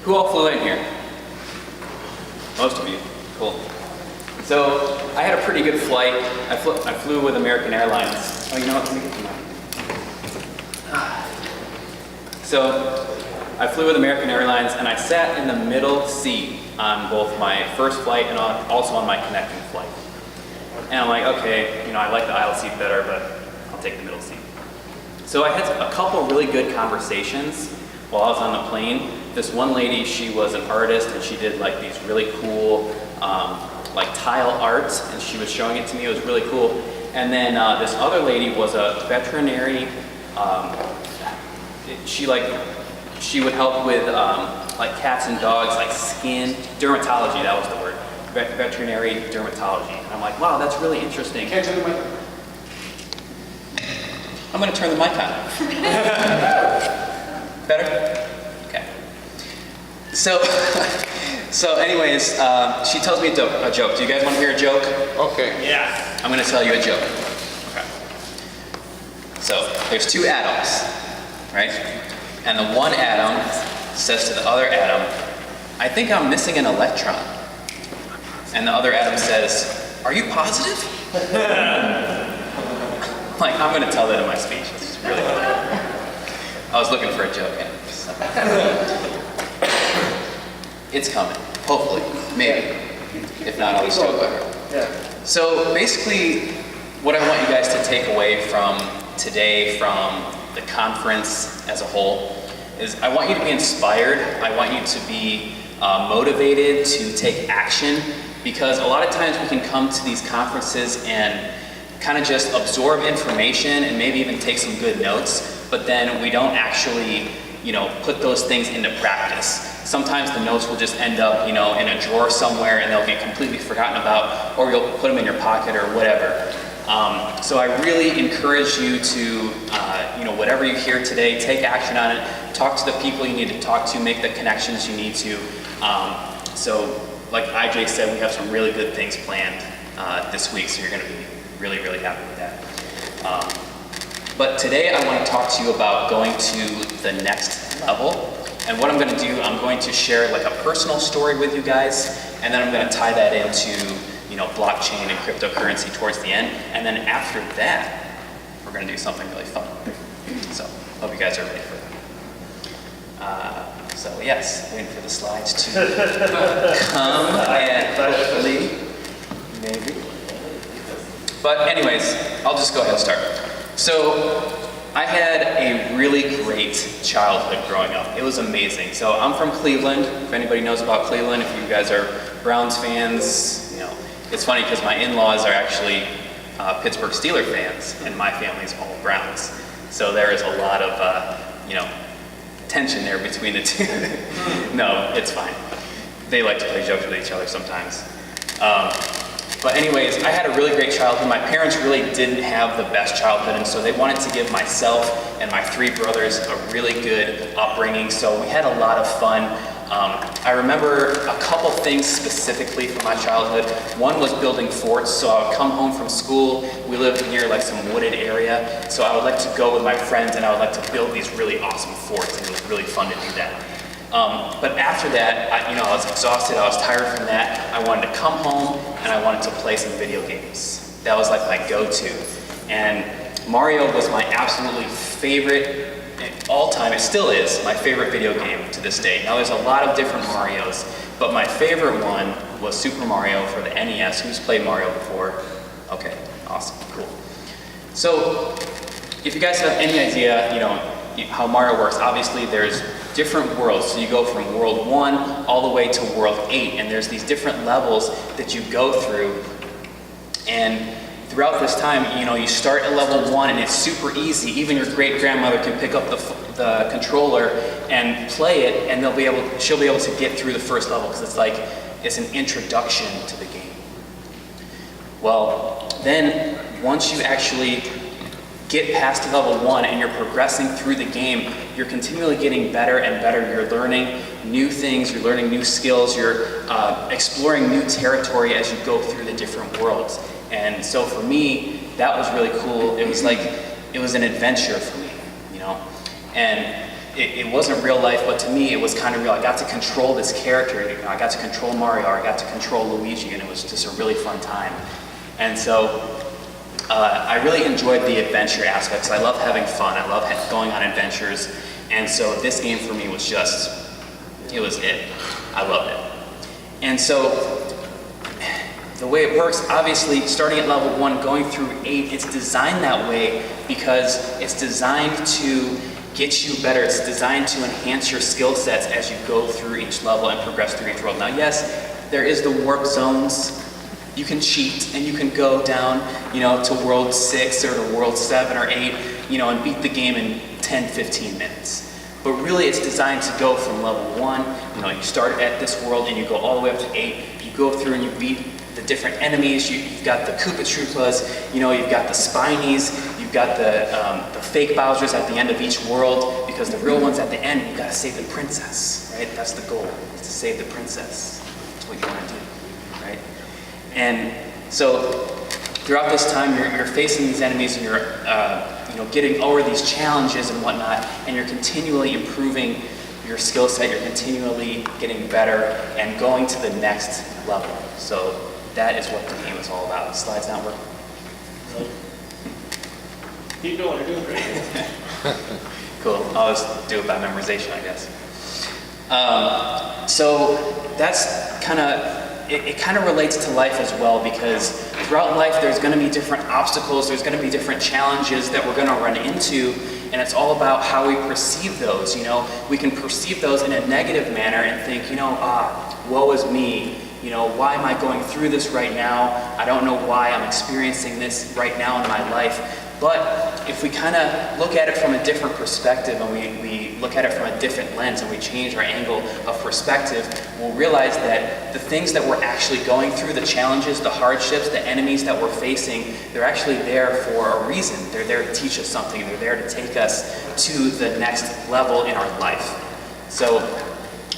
Who all flew in here? Most of you. Cool. So I had a pretty good flight. I flew with American Airlines. Oh, you know what? Let me get you mine. So I flew with American Airlines, and I sat in the middle seat on both my first flight and also on my connecting flight. And I'm like, okay, I like the aisle seat better, but I'll take the middle seat. So I had a couple really good conversations while I was on the plane. This one lady, she was an artist, and she did like these really cool like tile art, and she was showing it to me. It was really cool. And then this other lady was a veterinary. She would help with like cats and dogs, like skin dermatology. That was the word, veterinary dermatology. And I'm like, wow, that's really interesting. Can't turn the mic on. I'm going to turn the mic on. Better? Okay. So anyways, she tells me a joke. Do you guys want to hear a joke? Okay. Yeah. I'm going to tell you a joke. Okay. So there's two atoms, right? And the one atom says to the other atom, I think I'm missing an electron. And the other atom says, are you positive? Like, I'm going to tell that in my speech. It's really funny. I was looking for a joke. It's coming. Hopefully. Maybe. If not, I'll just do it later. Yeah. So basically, what I want you guys to take away from today, from the conference as a whole, is I want you to be inspired. I want you to be motivated to take action, because a lot of times we can come to these conferences and kind of just absorb information and maybe even take some good notes, but then we don't actually, put those things into practice. Sometimes the notes will just end up, in a drawer somewhere, and they'll get completely forgotten about, or you'll put them in your pocket or whatever. So I really encourage you to, whatever you hear today, take action on it. Talk to the people you need to talk to, make the connections you need to. So like IJ said, we have some really good things planned this week, so you're going to be really, really happy with that. But today I want to talk to you about going to the next level. And what I'm going to do, I'm going to share like a personal story with you guys, and then I'm going to tie that into, blockchain and cryptocurrency towards the end. And then after that, we're going to do something really fun. So, hope you guys are ready for that. So yes, waiting for the slides to come, and hopefully, maybe. But anyways, I'll just go ahead and start. So, I had a really great childhood growing up. It was amazing. So I'm from Cleveland. If anybody knows about Cleveland, if you guys are Browns fans, it's funny because my in-laws are actually Pittsburgh Steelers fans, and my family's all Browns. So there is a lot of, tension there between the two. No, it's fine. They like to play jokes with each other sometimes. But anyways, I had a really great childhood. My parents really didn't have the best childhood, and so they wanted to give myself and my three brothers a really good upbringing, so we had a lot of fun. I remember a couple things specifically from my childhood. One was building forts, so I would come home from school. We lived near like some wooded area, so I would like to go with my friends and I would like to build these really awesome forts, and it was really fun to do that. But after that, I was exhausted, I was tired from that. I wanted to come home and I wanted to play some video games. That was like my go-to. And Mario was my absolutely favorite all time. It still is my favorite video game to this day. Now there's a lot of different Marios, but my favorite one was Super Mario for the NES. Who's played Mario before? Okay, awesome, cool. So if you guys have any idea, how Mario works, obviously there's different worlds. So you go from world 1 all the way to world 8, and there's these different levels that you go through. And throughout this time, you start at level 1 and it's super easy. Even your great-grandmother can pick up the controller and play it, and she'll be able to get through the first level, because it's an introduction to the game. Well, then once you actually get past level 1 and you're progressing through the game, you're continually getting better and better. You're learning new things, you're learning new skills, you're exploring new territory as you go through the different worlds. And so for me, that was really cool. It was an adventure for me, And it wasn't real life, but to me it was kind of real. I got to control this character. You know, I got to control Mario, or I got to control Luigi, and it was just a really fun time. And so I really enjoyed the adventure aspects. I love having fun. I love going on adventures. And so this game for me was just, it was it. I loved it. And so the way it works, obviously, starting at level 1, going through 8, it's designed that way because it's designed to get you better. It's designed to enhance your skill sets as you go through each level and progress through each world. Now, yes, there is the warp zones. You can cheat and you can go down, you know, to world 6 or to world 7 or 8, you know, and beat the game in 10, 15 minutes. But really, it's designed to go from level 1, you know, you start at this world and you go all the way up to 8. You go through and you beat the different enemies. You've got the Koopa Troopas, you know, you've got the Spinies, you've got the fake Bowsers at the end of each world, because the real ones at the end, you've got to save the princess, right? That's the goal, is to save the princess. That's what you want to do, right? And so throughout this time, you're facing these enemies and you're you know, getting over these challenges and whatnot, and you're continually improving your skill set, you're continually getting better and going to the next level. So that is what the game is all about. The slide's not working. Keep going, you're doing great. Cool, I'll just do it by memorization, I guess. So that's kind of, it kind of relates to life as well, because throughout life there's going to be different obstacles, there's going to be different challenges that we're going to run into, and it's all about how we perceive those. You know, we can perceive those in a negative manner and think, you know, woe is me, you know, why am I going through this right now? I don't know why I'm experiencing this right now in my life. But if we kind of look at it from a different perspective, and we look at it from a different lens, and we change our angle of perspective, we'll realize that the things that we're actually going through, the challenges, the hardships, the enemies that we're facing, they're actually there for a reason. They're there to teach us something. They're there to take us to the next level in our life. So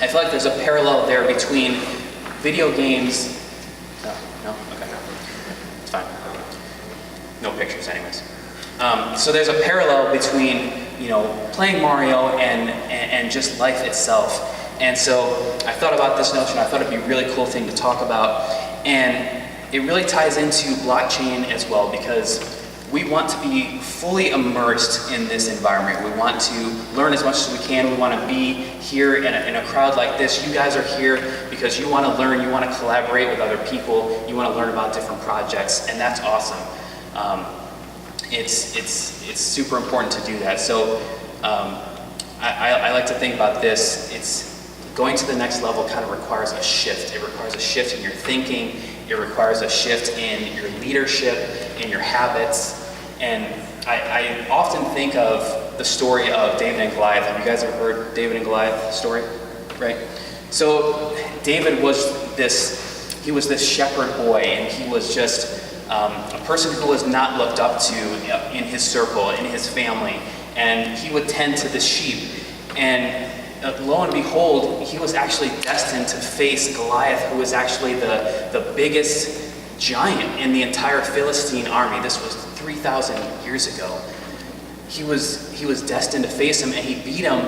I feel like there's a parallel there between video games. No? Okay. It's fine. No pictures anyways. So there's a parallel between, you know, playing Mario and just life itself. And so I thought about this notion. I thought it'd be a really cool thing to talk about. And it really ties into blockchain as well, because we want to be fully immersed in this environment. We want to learn as much as we can. We want to be here in a crowd like this. You guys are here because you want to learn, you want to collaborate with other people, you want to learn about different projects, and that's awesome. It's super important to do that. So I like to think about this. It's going to the next level kind of requires a shift. It requires a shift in your thinking. It requires a shift in your leadership, in your habits. And I often think of the story of David and Goliath. Have you guys ever heard David and Goliath story? Right? So David was this shepherd boy, and he was just a person who was not looked up to in his circle, in his family, and he would tend to the sheep. And lo and behold, he was actually destined to face Goliath, who was actually the biggest giant in the entire Philistine army. This was 3,000 years ago. He was destined to face him, and he beat him,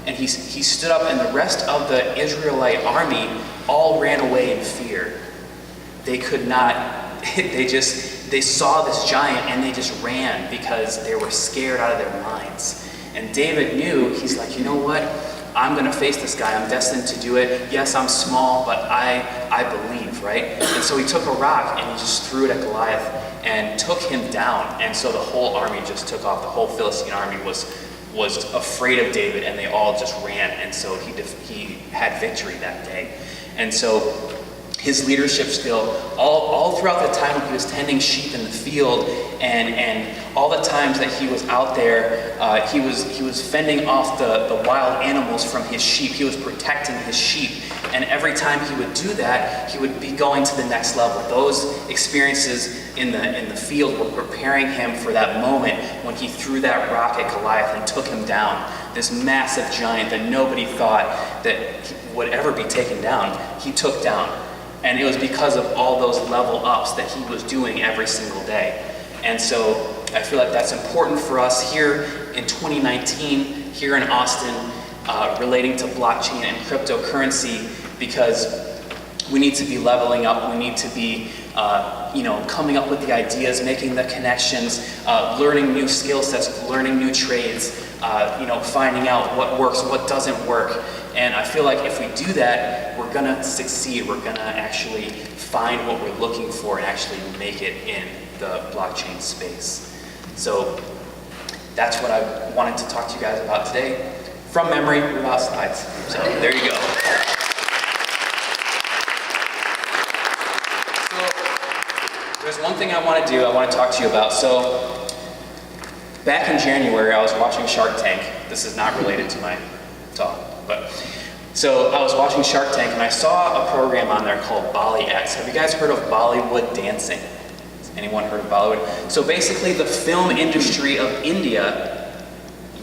and he stood up, and the rest of the Israelite army all ran away in fear. They could not. They saw this giant and they just ran because they were scared out of their minds. And David knew, he's like, you know what? I'm going to face this guy. I'm destined to do it. Yes, I'm small, but I believe, right? And so he took a rock and he just threw it at Goliath and took him down. And so the whole army just took off. The whole Philistine army was afraid of David, and they all just ran. And so he had victory that day. And so his leadership skill, all throughout the time when he was tending sheep in the field, and all the times that he was out there, he was fending off the wild animals from his sheep. He was protecting his sheep, and every time he would do that, he would be going to the next level. Those experiences in the field were preparing him for that moment when he threw that rock at Goliath and took him down. This massive giant that nobody thought that would ever be taken down, he took down. And it was because of all those level ups that he was doing every single day. And so I feel like that's important for us here in 2019, here in Austin, relating to blockchain and cryptocurrency, because we need to be leveling up, we need to be coming up with the ideas, making the connections, learning new skill sets, learning new trades, finding out what works, what doesn't work. And I feel like if we do that, we're gonna succeed, we're gonna actually find what we're looking for and actually make it in the blockchain space. So that's what I wanted to talk to you guys about today. From memory, without slides. So there you go. There's one thing I want to do, I want to talk to you about. So, back in January, I was watching Shark Tank. This is not related to my talk, but. So, I was watching Shark Tank and I saw a program on there called BollyX. Have you guys heard of Bollywood dancing? Has anyone heard of Bollywood? So basically, the film industry of India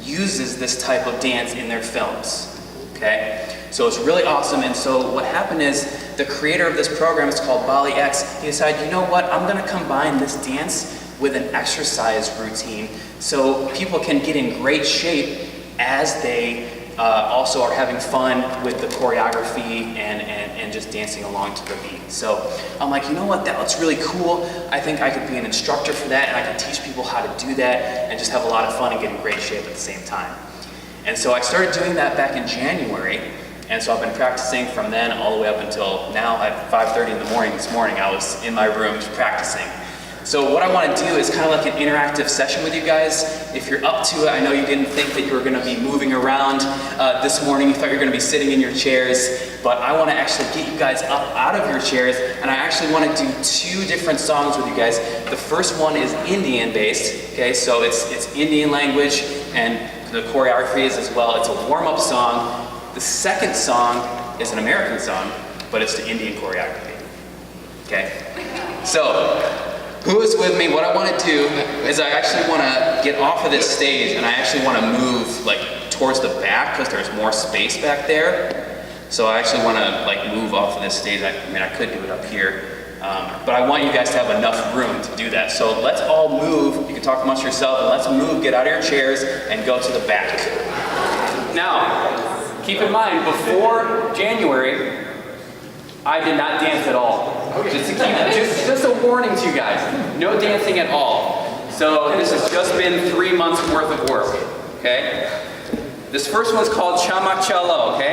uses this type of dance in their films, okay? So it's really awesome, and so what happened is, the creator of this program, it's called BollyX, he decided, you know what, I'm gonna combine this dance with an exercise routine so people can get in great shape as they also are having fun with the choreography and just dancing along to the beat. So I'm like, you know what, that looks really cool. I think I could be an instructor for that, and I could teach people how to do that and just have a lot of fun and get in great shape at the same time. And so I started doing that back in January. And so I've been practicing from then all the way up until now at 5:30 in the morning this morning. I was in my room just practicing. So what I want to do is kind of like an interactive session with you guys. If you're up to it, I know you didn't think that you were going to be moving around this morning. You thought you were going to be sitting in your chairs. But I want to actually get you guys up out of your chairs. And I actually want to do 2 different songs with you guys. The first one is Indian based. Okay, so it's Indian language and the choreography is as well. It's a warm-up song. The second song is an American song, but it's the Indian choreography, okay? So, who is with me? What I want to do is I actually want to get off of this stage and I actually want to move like towards the back because there's more space back there. So I actually want to like move off of this stage. I mean, I could do it up here, but I want you guys to have enough room to do that. So let's all move. You can talk amongst yourself, and let's move, get out of your chairs, and go to the back. Now, keep in mind, before January, I did not dance at all. Just a warning to you guys, no dancing at all. So this has just been 3 months worth of work, okay? This first one's called Chamak Chalo, okay?